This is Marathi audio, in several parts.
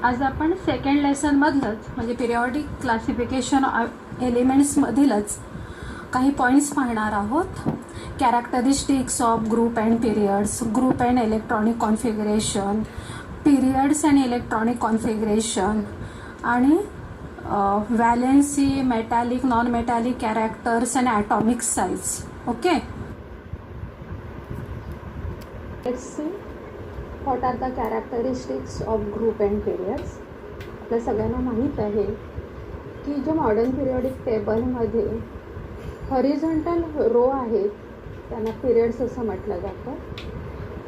आज आपण सेकंड लेसनमधलंच म्हणजे पिरियॉडिक क्लासिफिकेशन एलिमेंट्समधीलच काही पॉईंट्स पाहणार आहोत. Characteristics of group and periods, group and electronic configuration, periods and electronic configuration आणि valency, metallic, non metallic characters and atomic size. Okay, let's see what are the characteristics of group and periods. आपल्या सगळ्यांना माहीत आहे की जे मॉडर्न पिरियॉडिक टेबलमध्ये हॉरिझॉन्टल रो आहेत त्यांना पिरियड्स असं म्हटलं जातं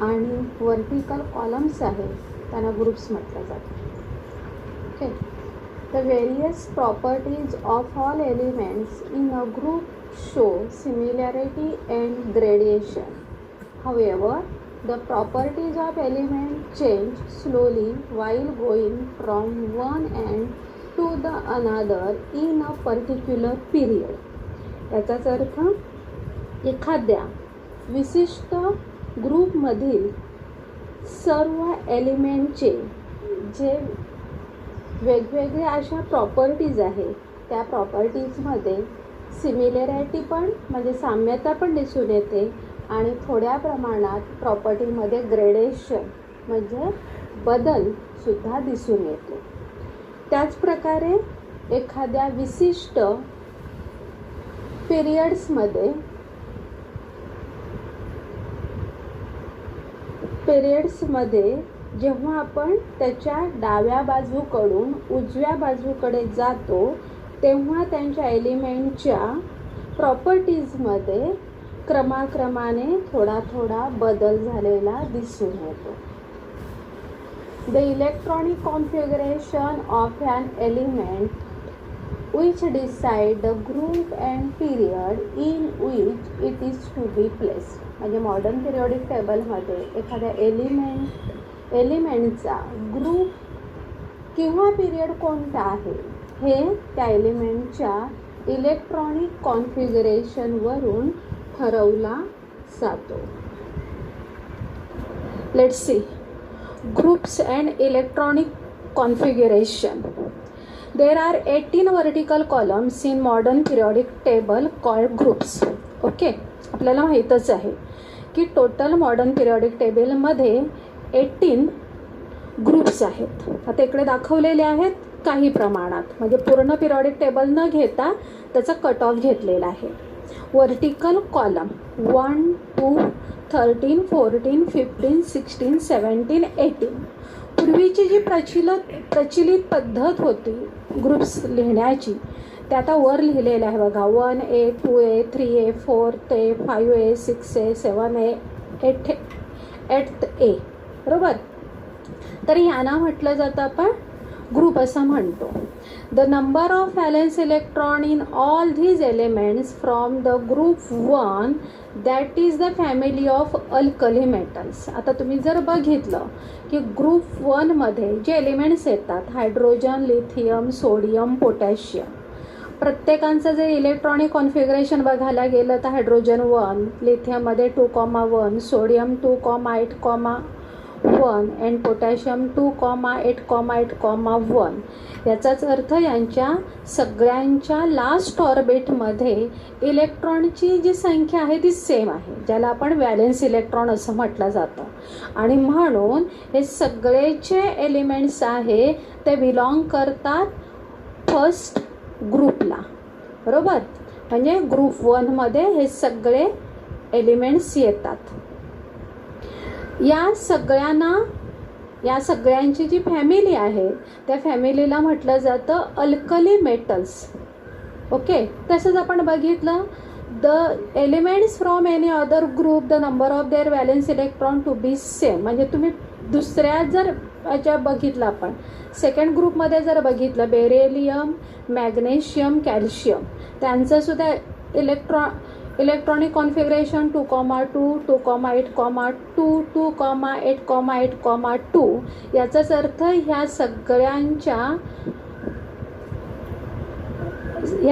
आणि वर्टिकल कॉलम्स आहेत त्यांना ग्रुप्स म्हटलं जातं. Okay, the various properties of all elements in a group show similarity and gradation. However, the properties of element change slowly while going from one end to the another in a particular period. याचाच अर्थ एखाद्या विशिष्ट ग्रुपमधील सर्व एलिमेंटचे जे वेगवेगळ्या अशा प्रॉपर्टीज आहेत त्या प्रॉपर्टीजमध्ये सिमिलॅरिटी पण म्हणजे साम्यता पण दिसून येते आणि थोड्या प्रमाणात प्रॉपर्टीमध्ये ग्रेडेशन म्हणजे बदलसुद्धा दिसून येतो. त्याचप्रकारे एखाद्या विशिष्ट पिरियड्समध्ये जेव्हा आपण त्याच्या डाव्या बाजूकडून उजव्या बाजूकडे जातो तेव्हा त्यांच्या एलिमेंटच्या प्रॉपर्टीजमध्ये क्रमाक्रमाने थोडा थोडा बदल झालेला दिसून येतो. The electronic configuration of an element which decide the group and period in which it is to be placed. म्हणजे मॉडर्न पिरियॉडिक टेबलमध्ये एखाद्या एलिमेंटचा ग्रुप किंवा पिरियड कोणता आहे हे त्या एलिमेंटच्या इलेक्ट्रॉनिक कॉन्फिगरेशनवरून ठरवला जातो. Let's see groups and electronic configuration. There are 18 vertical columns in modern periodic table called groups. Okay, आपल्याला माहीतच आहे की टोटल मॉडर्न पिरियॉडिक टेबलमध्ये 18 ग्रुप्स आहेत. आता इकडे दाखवलेले आहेत काही प्रमाणात म्हणजे पूर्ण पिरियॉडिक टेबल न घेता त्याचा कट ऑफ घेतलेला आहे. Vertical column 1, 2, 13, 14, 15, 16, 17, 18. पूर्वीची जी प्रचलित पद्धत होती ग्रुप्स लिहिण्याची ते आता वर लिहिलेलं आहे बघा. 1A, 2A, 3A, 4A, 5A, 6A, 7A, 8A. बरोबर, तर यांना म्हटलं जातं आपण ग्रुप असं म्हणतो. The number of valence electron in all धीज elements from the group 1 that is the family of alkali metals. आता तुम्ही जर बघितलं की ग्रुप 1मध्ये जे एलिमेंट्स येतात हायड्रोजन, लिथियम, सोडियम, पोटॅशियम, प्रत्येकांचं जर इलेक्ट्रॉनिक कॉन्फिगरेशन बघायला गेलं तर हायड्रोजन 1, लिथियममध्ये 2,1, सोडियम 2,8,1 अँड पोटॅशियम 2,8,8,1. याचाच अर्थ यांच्या सगळ्यांच्या लास्ट ऑर्बिटमध्ये इलेक्ट्रॉनची जी संख्या आहे ती सेम आहे, ज्याला आपण व्हॅलेन्स इलेक्ट्रॉन असं म्हटलं जातं. आणि म्हणून हे सगळेचे एलिमेंट्स आहे ते बिलॉंग करतात फर्स्ट ग्रुपला. बरोबर, म्हणजे ग्रुप 1मध्ये हे सगळे एलिमेंट्स येतात. या सगळ्यांची जी फॅमिली आहे त्या फॅमिलीला म्हटलं जातं अल्कली मेटल्स. ओके, तसंच आपण बघितलं the elements from any other group the number of their valence electron to be same. म्हणजे तुम्ही दुसऱ्या जर याच्या बघितलं आपण सेकंड ग्रुपमध्ये जर बघितलं बेरिलियम, मॅग्नेशियम, कॅल्शियम, त्यांचंसुद्धा इलेक्ट्रॉनिक कॉन्फिगरेशन 2,2, 2,8,2, 2,8,8,2. याचाच अर्थ ह्या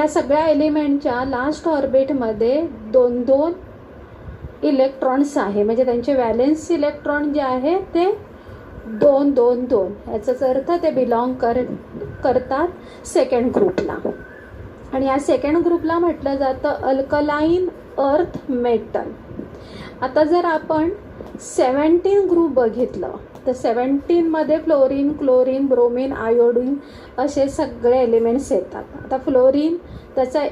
सगळ्या एलिमेंटच्या लास्ट ऑर्बिटमध्ये 2-2 इलेक्ट्रॉन्स आहे. म्हणजे त्यांचे व्हॅलेन्स इलेक्ट्रॉन जे आहे ते 2 2 2, याचाच अर्थ ते बिलॉंग करतात सेकंड ग्रुपला. आणि या सेकंड ग्रुपला म्हटलं जातं अल्कलाईन अर्थ मेटल. आता जर आपण 17 ग्रुप बघितलं तर 17मध्ये फ्लोरीन, क्लोरीन, ब्रोमीन, आयोडीन असे सगळे एलिमेंट्स येतात. आता फ्लोरीन त्याचा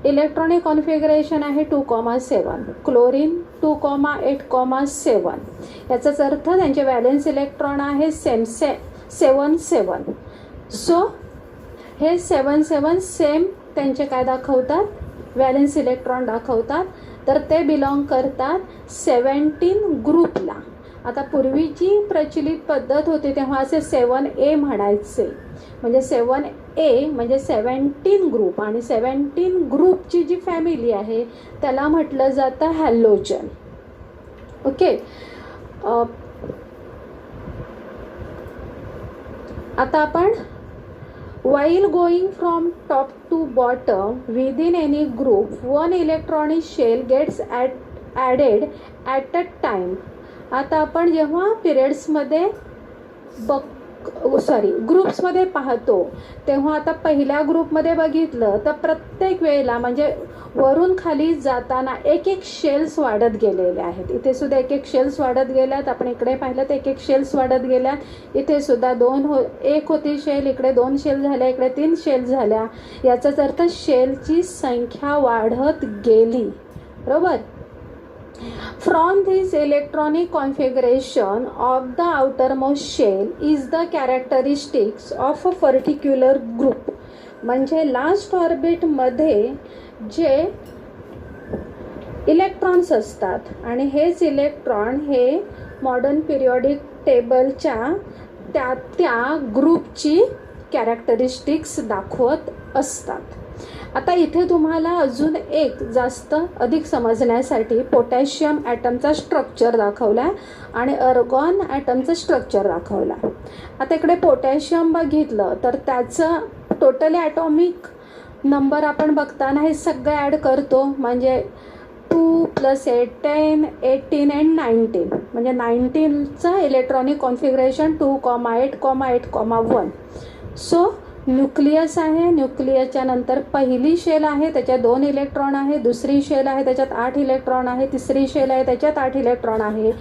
इलेक्ट्रॉनिक कॉन्फिगरेशन आहे 2,7, क्लोरीन 2,8,7. याचाच अर्थ त्यांचे व्हॅलेन्स इलेक्ट्रॉन आहे 7 7. सो हे 7 7 सेम त्यांचे काय दाखवतात, व्हॅलेन्स इलेक्ट्रॉन दाखवतात. तर ते बिलॉंग करतात 17 ग्रुपला. आता पूर्वीची प्रचलित पद्धत होती तेव्हा असे 7A म्हणायचे, म्हणजे 7A म्हणजे 17 ग्रुप, आणि 17 ग्रुपची जी फॅमिली आहे त्याला म्हटलं जातं हॅलोजन. ओके. आता आपण while going from top to bottom within any group, one electronic shell gets added at a time. आता आपण जेव्हा पिरियड्समध्ये ग्रुप्समध्ये पाहतो तेव्हा आता पहिल्या ग्रुपमध्ये बघितलं तर प्रत्येक वेळेला म्हणजे वरून खाली जाताना एक एक शेल्स वाढत गेलेले आहेत. इथे सुद्धा एक एक शेल्स वाढत गेल्यात. आपण इकडे पाहिलं तर एक एक शेल्स वाढत गेल्यात. इथे सुद्धा एक होती शेल, इकडे 2 शेल झाल्या, इकडे 3 शेल झाल्या. याचाच अर्थ शेलची संख्या वाढत गेली. बरोबर. From this electronic configuration of the outermost shell is the characteristics of a particular group. म्हणजे लास्ट ऑर्बिटमध्ये जे इलेक्ट्रॉन्स असतात आणि हेच इलेक्ट्रॉन हे मॉडर्न पिरियॉडिक टेबलच्या त्या ग्रुपची कॅरेक्टरिस्टिक्स दाखवत असतात. आता इथे तुम्हाला अजून एक जास्त अधिक समजण्यासाठी पोटॅशियम ॲटमचा स्ट्रक्चर दाखवला आणि अर्गॉन ॲटमचं स्ट्रक्चर दाखवला. आता इकडे पोटॅशियम बघितलं तर त्याचं टोटली ॲटॉमिक नंबर आपण बघताना हे सगळं ॲड करतो, म्हणजे 2 + 8 10 18 and 19, म्हणजे 19चं इलेक्ट्रॉनिक कॉन्फिगरेशन 2,8,8,1. सो न्यूक्लियस आहे. न्यूक्लियसच्या नंतर पहिली शेल आहे त्याच्यात 2 इलेक्ट्रॉन आहे, दुसरी शेल आहे त्याच्यात 8 इलेक्ट्रॉन आहे, तिसरी शेल आहे त्याच्यात 8 इलेक्ट्रॉन आहे,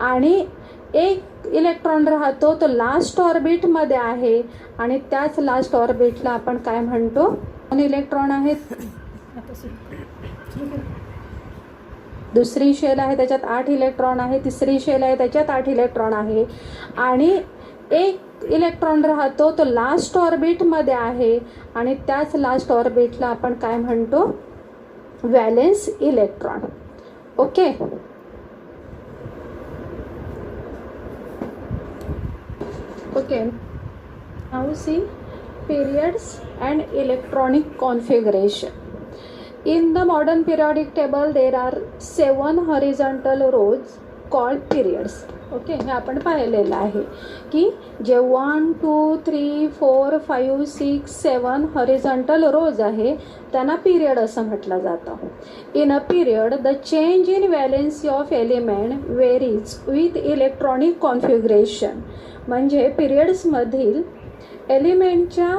आणि एक इलेक्ट्रॉन राहतो तो लास्ट ऑर्बिटमध्ये आहे आणि त्याच लास्ट ऑर्बिटला आपण काय म्हणतो, 2 इलेक्ट्रॉन आहेत. दुसरी शेल आहे त्याच्यात 8 इलेक्ट्रॉन आहे, तिसरी शेल आहे त्याच्यात 8 इलेक्ट्रॉन आहे, आणि एक इलेक्ट्रॉन राहतो तो लास्ट ऑर्बिटमध्ये आहे आणि त्याच लास्ट ऑर्बिटला आपण काय म्हणतो, valence electron. Okay. Okay. Now see periods and electronic configuration. In the modern periodic table there are 7 horizontal rows called periods. Okay. हे आपण पाहिलेलं आहे की जे 1 2 3 4 5 6 7 हॉरिझॉन्टल रोज आहे त्यांना पिरियड असं म्हटलं जातं. In a period the change in valency of element varies with electronic configuration. म्हणजे पिरियड्समधील एलिमेंटच्या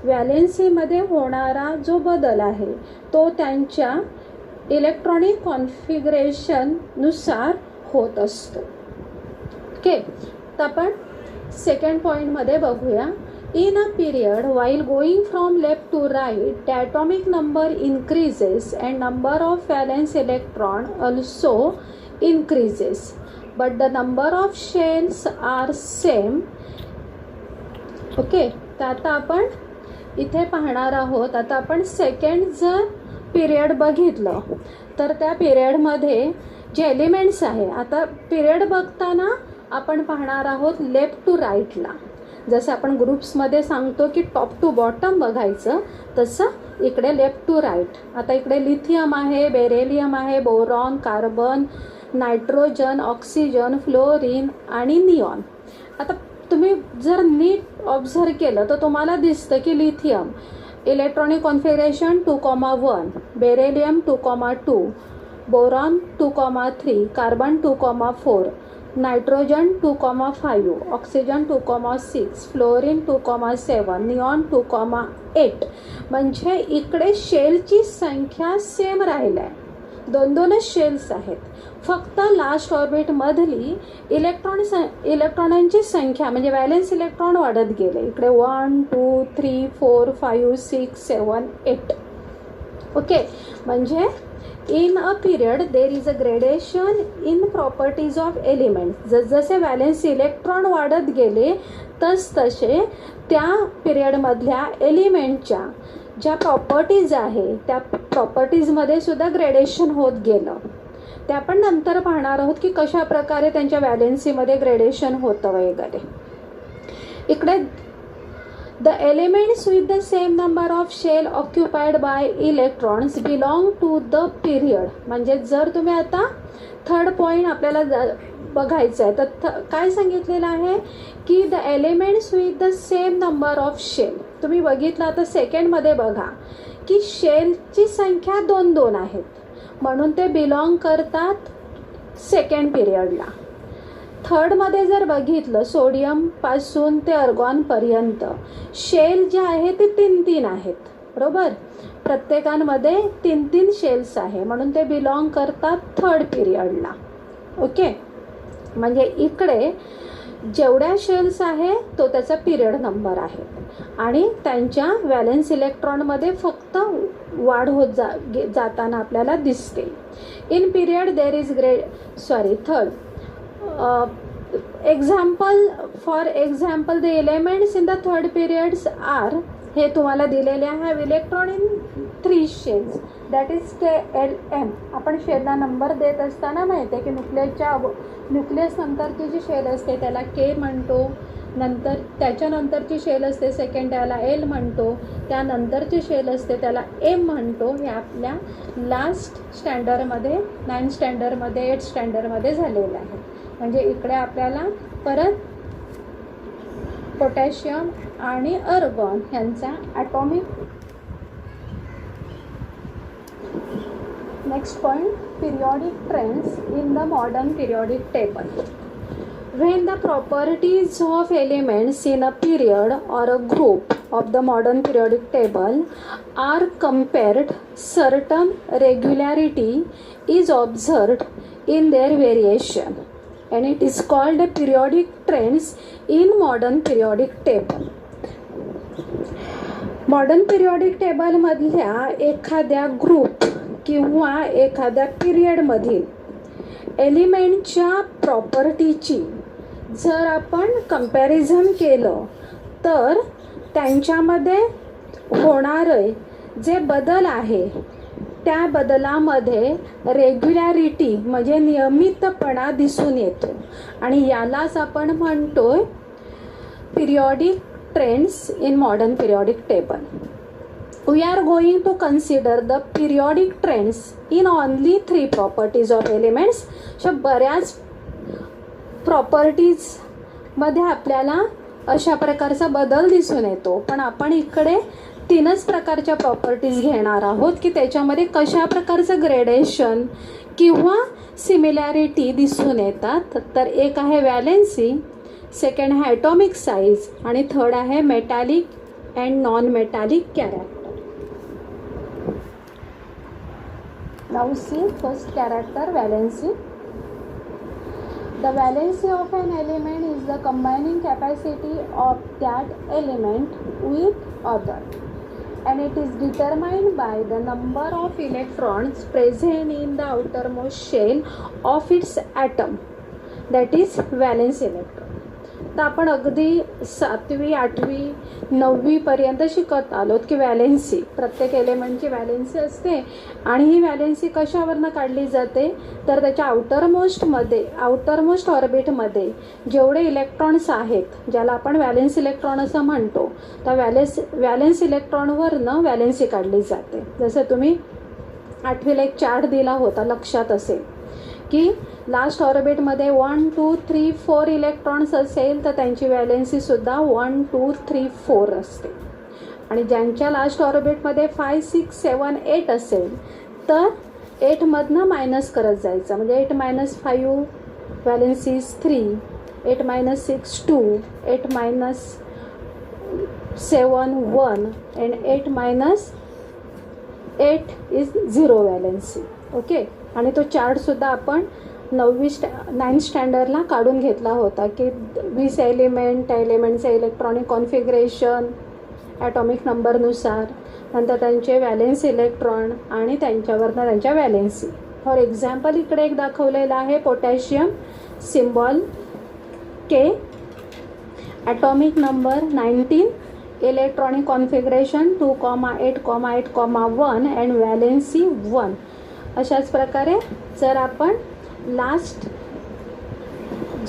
व्हॅलेन्सीमध्ये होणारा जो बदल आहे तो त्यांच्या इलेक्ट्रॉनिक कॉन्फिगरेशननुसार होत असतो. ओके. तर आपण सेकंड पॉईंटमध्ये बघूया. In a period while going from left to right the atomic number increases and number of valence electron also increases but the number of shells are same. Okay. तर आता आपण इथे पाहणार आहोत. आता आपण सेकंड जर पिरियड बघितलं तर त्या पिरियडमध्ये जे एलिमेंट्स आहे, आता पिरियड बघताना आपण पाहणार आहोत लेफ्ट टू राईटला. जसं आपण ग्रुप्समध्ये सांगतो की टॉप टू बॉटम बघायचं, तसं इकडे लेफ्ट टू राईट. आता इकडे लिथियम आहे, बेरिलियम आहे, boron, carbon, nitrogen, oxygen, fluorine आणि निऑन. आता तुम्ही जर नीट ऑब्झर्व केलं तर तुम्हाला दिसतं की lithium electronic configuration 2,1, beryllium 2,2, boron 2,3, carbon 2,4, nitrogen 2,5, oxygen 2,6, fluorine 2,7, neon 2,8. म्हणजे इकडे शेलची संख्या सेम राहिल्या आहे, दोनच शेल्स आहेत. फक्त लास्ट ऑर्बिटमधली इलेक्ट्रॉनांची संख्या म्हणजे व्हॅलेन्स इलेक्ट्रॉन वाढत गेले. इकडे 1, 2, 3, 4, 5, 6, 7, 8. ओके, म्हणजे in a period there is a gradation in properties of element. जसजसे व्हॅलेन्स इलेक्ट्रॉन वाढत गेले तसे त्या पिरियडमधल्या एलिमेंटच्या ज्या प्रॉपर्टीज आहे त्या प्रॉपर्टीजमध्ये सुद्धा ग्रेडेशन होत गेलं. ते आपण नंतर पाहणार आहोत की कशा प्रकारे त्यांच्या व्हॅलेन्सीमध्ये ग्रेडेशन होतं वगैरे. इकडे the elements with the same number of shell occupied by electrons belong to the period. म्हणजे जर तुम्ही आता थर्ड पॉईंट आपल्याला बघायचं आहे तर काय सांगितलेलं आहे की the elements with the same number of shell. तुम्ही बघितलं आता सेकंडमध्ये बघा की शेलची संख्या 2 आहेत म्हणून ते बिलॉंग करतात सेकंड पिरियडला. थर्डमध्ये जर बघितलं सोडियमपासून ते अर्गॉनपर्यंत शेल जे आहे ते 3 आहेत, बरोबर. प्रत्येकांमध्ये 3 शेल्स आहे म्हणून ते बिलॉंग करतात थर्ड पिरियडला. ओके, म्हणजे इकडे जेवढ्या शेल्स आहे तो त्याचा पिरियड नंबर आहे आणि त्यांच्या व्हॅलेन्स इलेक्ट्रॉनमध्ये फक्त वाढ होत जाताना आपल्याला दिसते. In period there is third for example the elements in the third periods are. हे तुम्हाला दिलेले आहे electron in 3 shells that is KLM. आपण शेलला नंबर देत असताना माहिती आहे की न्यूक्लियस नंतरची जी शेल असते त्याला K म्हणतो, नंतर त्याच्यानंतरची शेल असते सेकंड त्याला L म्हणतो, त्यानंतरची शेल असते त्याला M म्हणतो. हे आपल्या लास्ट स्टँडर्डमध्ये 9 स्टँडर्डमध्ये 8 स्टँडर्डमध्ये झालेलं आहे. म्हणजे इकडे आपल्याला परत पोटॅशियम आणि अर्गॉन यांचा atomic. Next point, periodic trends in the modern periodic table. When the properties of elements in a period or a group of the modern periodic table are compared, certain regularity is observed in their variation and it is called a periodic trends in modern periodic table. Modern periodic टेबलमधल्या एखाद्या ग्रुप किंवा एखाद्या पिरियडमधील एलिमेंटच्या प्रॉपर्टीची जर आपण कंपॅरिझन केलं तर त्यांच्यामध्ये होणारे जे बदल आहे त्या बदलामध्ये रेग्युलॅरिटी म्हणजे नियमितपणा दिसून येतो आणि यालाच आपण म्हणतोय periodic trends in modern periodic table. We are going to consider the periodic trends in only 3 properties of elements. अशा बऱ्याच प्रॉपर्टीजमध्ये आपल्याला अशा प्रकारचा बदल दिसून येतो, पण आपण इकडे 3च प्रकारच्या प्रॉपर्टीज घेणार आहोत की त्याच्यामध्ये कशा प्रकारचं ग्रेडेशन किंवा सिमिलॅरिटी दिसून येतात. तर एक आहे व्हॅलेन्सी, सेकंड आहे ॲटॉमिक साईज आणि थर्ड आहे metallic and non metallic character. Now see first character, valency. The valency of an element is the combining capacity of that element with other and it is determined by the number of electrons present in the outermost shell of its atom, that is valence electron. तर आपण अगदी 7वी 8वी 9वीपर्यंत शिकत आलोत की व्हॅलेन्सी, प्रत्येक एलिमेंटची व्हॅलेन्सी असते आणि ही व्हॅलेन्सी कशावरनं काढली जाते तर त्याच्या आउटरमोस्ट ऑर्बिटमध्ये जेवढे इलेक्ट्रॉन्स आहेत ज्याला आपण व्हॅलेन्स इलेक्ट्रॉन असं म्हणतो तर व्हॅलेन्स इलेक्ट्रॉनवरनं व्हॅलेन्सी काढली जाते. जसं तुम्ही 8वीला एक चार्ट दिला होता, लक्षात असेल की लास्ट ऑर्बिटमध्ये 1, 2, 3, 4 इलेक्ट्रॉन्स असेल तर त्यांची व्हॅलेन्सीसुद्धा 1, 2, 3, 4 असते आणि ज्यांच्या लास्ट ऑर्बिटमध्ये 5, 6, 7, 8 असेल तर 8मधनं मायनस करत जायचं म्हणजे 8 - 5 valence is 3, 8 minus 6 2, 8 minus 7 1, and 8 minus 8 is 0 valency. Okay. आणि तो चार्टसुद्धा आपण 9th स्टँडर्डला काढून घेतला होता की 20 एलिमेंट, त्या एलिमेंटचे इलेक्ट्रॉनिक कॉन्फिगरेशन ॲटॉमिक नंबरनुसार, नंतर त्यांचे व्हॅलेन्स इलेक्ट्रॉन आणि त्यांच्यावरनं त्यांच्या व्हॅलेन्सी. फॉर एक्झाम्पल इकडे एक दाखवलेलं आहे potassium, symbol K, atomic number 19, electronic configuration 2,8,8,1 and valency 1. अशाच प्रकारे जर आपण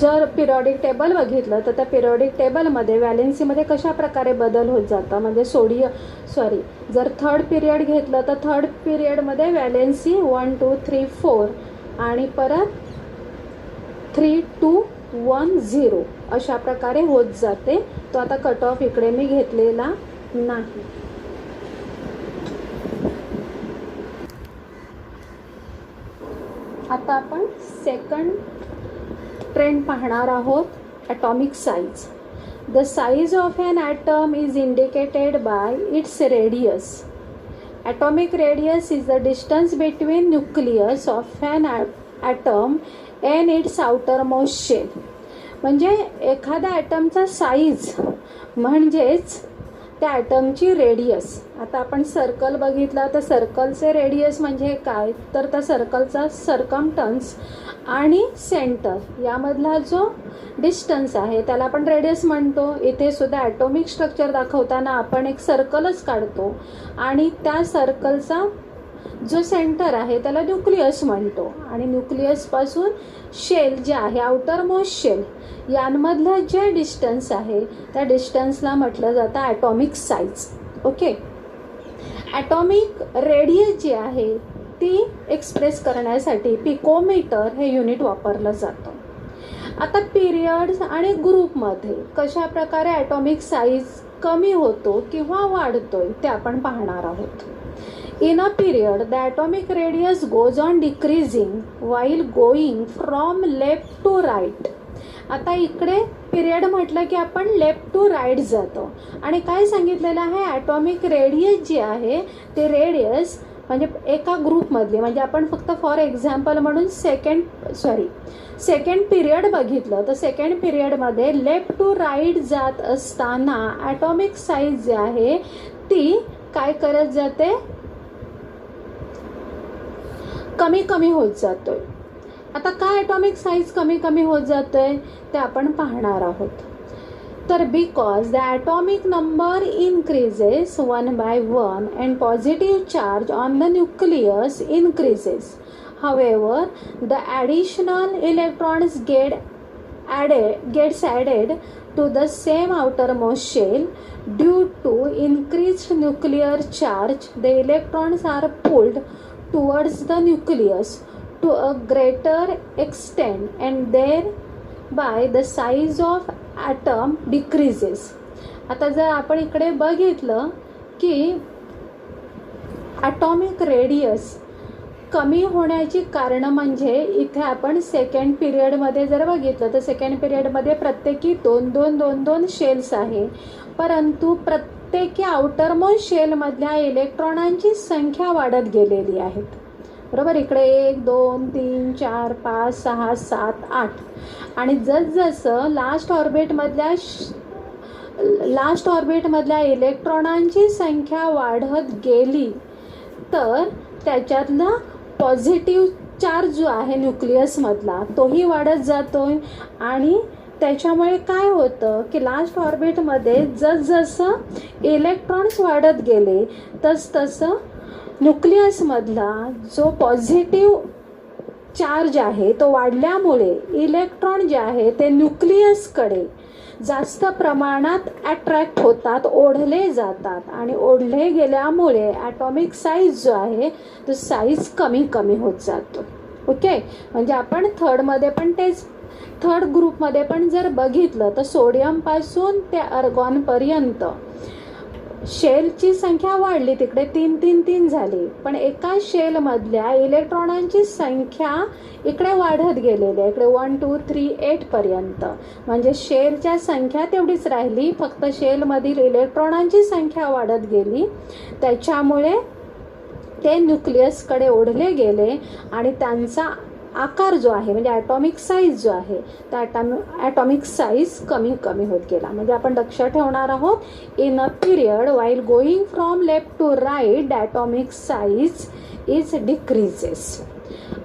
जर पिरियॉडिक टेबल बघितलं तर त्या पिरियॉडिक टेबलमध्ये व्हॅलेन्सीमध्ये कशा प्रकारे बदल होत जातं, म्हणजे जर थर्ड पिरियड घेतलं तर थर्ड पिरियडमध्ये व्हॅलेन्सी 1 2 3 4 आणि परत 3 2 1 0 अशा प्रकारे होत जाते. तो आता कट ऑफ इकडे मी घेतलेला नाही. आता आपण सेकंड ट्रेंड पाहणार आहोत, atomic size. The size of an atom is indicated by its radius. Atomic radius is the distance between nucleus of an atom and its outermost shell. म्हणजे एखाद्या ॲटमचा साईज म्हणजेच त्या ॲटमची रेडियस. आता आपण सर्कल बघितला तर सर्कलचे रेडियस म्हणजे काय, तर त्या सर्कलचा सरकमटन्स आणि सेंटर यामधला जो डिस्टन्स आहे त्याला आपण रेडियस म्हणतो. इथे सुद्धा ॲटॉमिक स्ट्रक्चर दाखवताना आपण एक सर्कलच काढतो आणि त्या सर्कलचा जो सेंटर आहे त्याला न्यूक्लियस म्हणतो. आणि न्यूक्लियसपासून शेल जे आहे, आउटर मोस्ट शेल, यांमधलं जे डिस्टन्स आहे त्या डिस्टन्सला म्हटलं जातं atomic size. Okay. Atomic radius जी आहे ती एक्सप्रेस करण्यासाठी पिकोमीटर हे युनिट वापरलं जातं. आता पिरियड्स आणि ग्रुपमध्ये कशा प्रकारे ॲटॉमिक साईज कमी होतो किंवा वाढतोय ते आपण पाहणार आहोत. In a period, the atomic radius goes on decreasing while going from left to right. आता इकडे पिरियड म्हटलं की आपण लेफ्ट टू राईट जातो आणि काय सांगितलेलं आहे, ॲटॉमिक रेडियस जी आहे ते रेडियस म्हणजे एका ग्रुपमधली, म्हणजे आपण फक्त फॉर एक्झाम्पल म्हणून सेकंड पिरियड बघितलं तर सेकंड पिरियडमध्ये लेफ्ट टू राईट जात असताना ॲटॉमिक साईज जी आहे ती काय करत जाते, कमी कमी होत जातोय. आता काय ॲटॉमिक साईज कमी कमी होत जातोय ते आपण पाहणार आहोत. तर because the atomic number increases 1 by 1 and positive charge on the nucleus increases. However, the additional electrons gets added to the same outermost shell. Due to increased nuclear charge, the electrons are pulled towards the nucleus to a greater extent and thereby the size of atom decreases. आता जर आपण इकडे बघितलं की ॲटॉमिक रेडियस कमी होण्याची कारणं म्हणजे इथे आपण सेकंड पिरियडमध्ये जर बघितलं तर सेकंड पिरियडमध्ये प्रत्येकी 2 शेल्स आहे, परंतु प्रत्येकी आउटरमोस्ट शेलमधल्या इलेक्ट्रॉनांची संख्या वाढत गेलेली आहेत. बरोबर. इकडे 1 2 3 4 5 6 7 8 आणि जसजसं लास्ट ऑर्बिटमधल्या इलेक्ट्रॉनांची संख्या वाढत गेली तर त्याच्यातला पॉझिटिव्ह चार्ज जो आहे न्यूक्लियसमधला तोही वाढत जातोय आणि त्याच्यामुळे काय होतं की लास्ट ऑर्बिटमध्ये जसजसं इलेक्ट्रॉन्स वाढत गेले तसतसं न्यूक्लियसमधला जो पॉझिटिव्ह चार्ज आहे तो वाढल्यामुळे इलेक्ट्रॉन जे आहे ते न्यूक्लियसकडे जास्त प्रमाणात अट्रॅक्ट होतात, ओढले जातात आणि ओढले गेल्यामुळे ॲटॉमिक साईज जो आहे तो साईज कमी कमी होत जातो. ओके. म्हणजे आपण थर्ड ग्रुपमध्ये पण जर बघितलं तर सोडियमपासून ते आर्गॉनपर्यंत शेलची संख्या वाढली, तिकडे 3 3 3 झाली, पण एका शेलमधल्या इलेक्ट्रॉनांची संख्या इकडे वाढत गेलेली आहे, इकडे 1 2 3 8 पर्यंत. म्हणजे शेलच्या संख्या तेवढीच राहिली, फक्त शेलमधील इलेक्ट्रॉनांची संख्या वाढत गेली. त्याच्यामुळे ते न्यूक्लियसकडे ओढले गेले आणि त्यांचा आकार जो आहे म्हणजे ॲटॉमिक साईज जो आहे त्या ॲटॉमिक साईज कमी कमी होत गेला. म्हणजे आपण लक्षात ठेवणार आहोत, in a period while going from left to right the atomic size is decreases.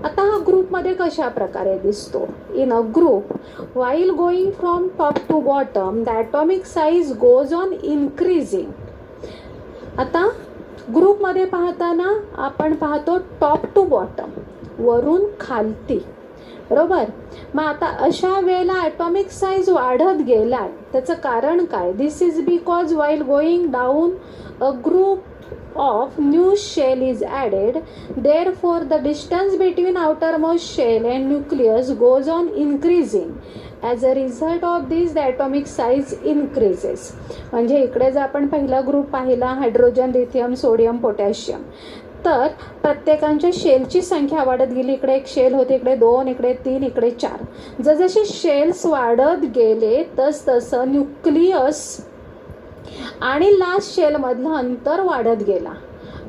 आता हा ग्रुपमध्ये कशा प्रकारे दिसतो? In a group while going from top to bottom the atomic size goes on increasing. आता ग्रुपमध्ये पाहताना आपण पाहतो टॉप टू बॉटम, वरून खालती, बरोबर. मग आता अशा वेळेला ॲटॉमिक साईज वाढत गेला, त्याचं कारण काय? This is because while going down a group of new shell is added, therefore the distance between outermost shell and nucleus goes on increasing. As a result of this the atomic size increases. म्हणजे इकडे जर आपण पहिला ग्रुप पाहिला, हायड्रोजन, लिथियम, सोडियम, पोटॅशियम, तर प्रत्येकांच्या शेलची संख्या वाढत गेली. इकडे एक शेल होते, इकडे 2, इकडे 3, इकडे 4. जसजसे शेल्स वाढत गेले तसतसं न्यूक्लियस आणि लास्ट शेलमधलं अंतर वाढत गेला,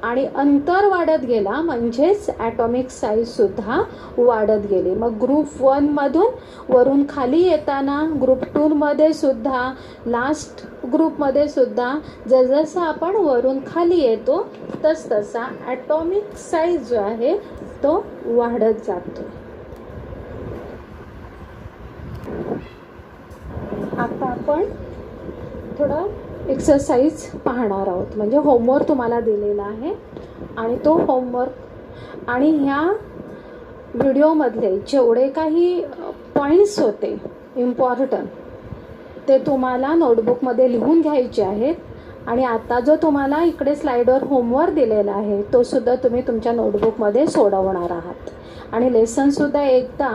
आणि अंतर वाढत गेला म्हणजेच ॲटॉमिक साईजसुद्धा वाढत गेली. मग ग्रुप 1 मधून वरून खाली येताना ग्रुप 2 मध्ये सुद्धा, लास्ट ग्रुपमध्ये सुद्धा जसजसं आपण वरून खाली येतो तसतसा ॲटॉमिक साईज जो आहे तो वाढत जातो. आता आपण थोडं एक्सरसाइज पाहणार आहोत. म्हणजे होमवर्क तुम्हाला दिलेला आहे, आणि तो होमवर्क आणि ह्या व्हिडिओमधले जेवढे काही पॉईंट्स होते इम्पॉर्टंट, ते तुम्हाला नोटबुकमध्ये लिहून घ्यायचे आहेत. आणि आता जो तुम्हाला इकडे स्लाईडवर होमवर्क दिलेला आहे तो सुद्धा तुम्ही तुमच्या नोटबुकमध्ये सोडवणार आहात. आणि लेसनसुद्धा एकदा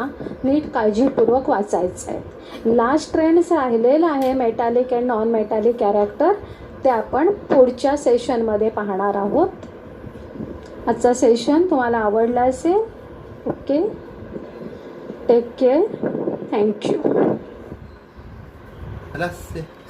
नीट काळजीपूर्वक वाचायचं आहे. लास्ट ट्रेंड्स राहिलेला आहे metallic and non metallic character, ते आपण पुढच्या सेशनमध्ये पाहणार आहोत. आजचा सेशन तुम्हाला आवडला असेल. Okay, take care, thank you. Gracias.